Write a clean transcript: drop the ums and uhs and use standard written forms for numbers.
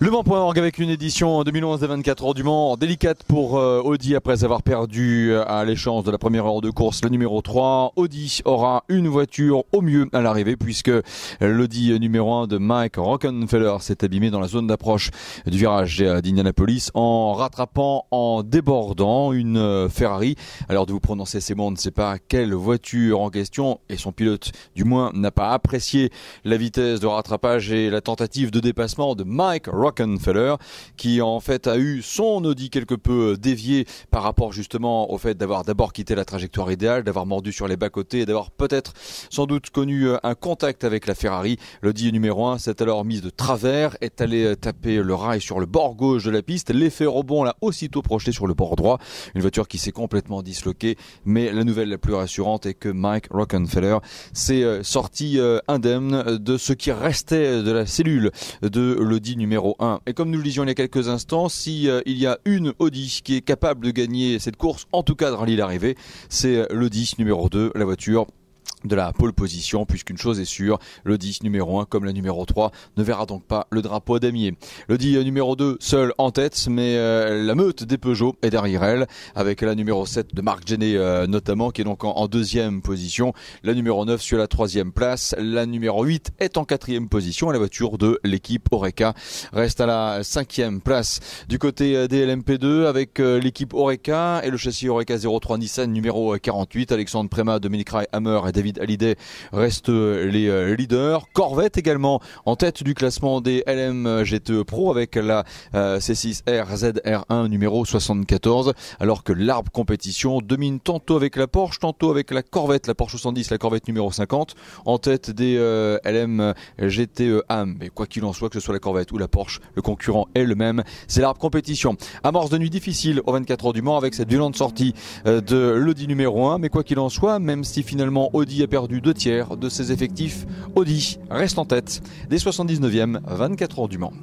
Le Mans.org avec une édition 2011 des 24 heures du Mans délicate pour Audi après avoir perdu à l'échéance de la première heure de course le numéro 3. Audi aura une voiture au mieux à l'arrivée puisque l'Audi numéro 1 de Mike Rockenfeller s'est abîmé dans la zone d'approche du virage d'Indianapolis en rattrapant, en débordant une Ferrari. À l'heure de vous prononcer ces mots, on ne sait pas quelle voiture en question et son pilote du moins n'a pas apprécié la vitesse de rattrapage et la tentative de dépassement de Mike Rockenfeller qui en fait a eu son Audi quelque peu dévié par rapport justement au fait d'avoir d'abord quitté la trajectoire idéale, d'avoir mordu sur les bas-côtés et d'avoir peut-être sans doute connu un contact avec la Ferrari. L'Audi numéro 1 s'est alors mise de travers, est allé taper le rail sur le bord gauche de la piste. L'effet rebond l'a aussitôt projeté sur le bord droit. Une voiture qui s'est complètement disloquée, mais la nouvelle la plus rassurante est que Mike Rockenfeller s'est sorti indemne de ce qui restait de la cellule de l'Audi numéro 1. Et comme nous le disions il y a quelques instants, si il y a une Audi qui est capable de gagner cette course, en tout cas de rallye l'arrivée, c'est l'Audi numéro 2, la voiture de la pole position, puisqu'une chose est sûre, l'Audi numéro 1 comme la numéro 3 ne verra donc pas le drapeau damier. L'Audi numéro 2 seul en tête, mais la meute des Peugeot est derrière elle, avec la numéro 7 de Marc Gené notamment, qui est donc en deuxième position, la numéro 9 sur la troisième place, la numéro 8 est en quatrième position, et la voiture de l'équipe Oreca reste à la cinquième place. Du côté des LMP2, avec l'équipe Oreca et le châssis Oreca 03 Nissan numéro 48, Alexandre Prémat, Dominique Reyhammer et David Hallyday restent les leaders. Corvette également en tête du classement des LM GTE Pro avec la C6R ZR1 numéro 74, alors que l'arbre compétition domine tantôt avec la Porsche, tantôt avec la Corvette, la Porsche 70, la Corvette numéro 50, en tête des LM GTE AM. Mais quoi qu'il en soit, que ce soit la Corvette ou la Porsche, le concurrent est le même, c'est l'arbre compétition. Amorce de nuit difficile aux 24 heures du Mans avec cette violente sortie de l'Audi numéro 1, mais quoi qu'il en soit, même si finalement Audi a perdu 2/3 de ses effectifs, Audi reste en tête des 79e 24 heures du Mans.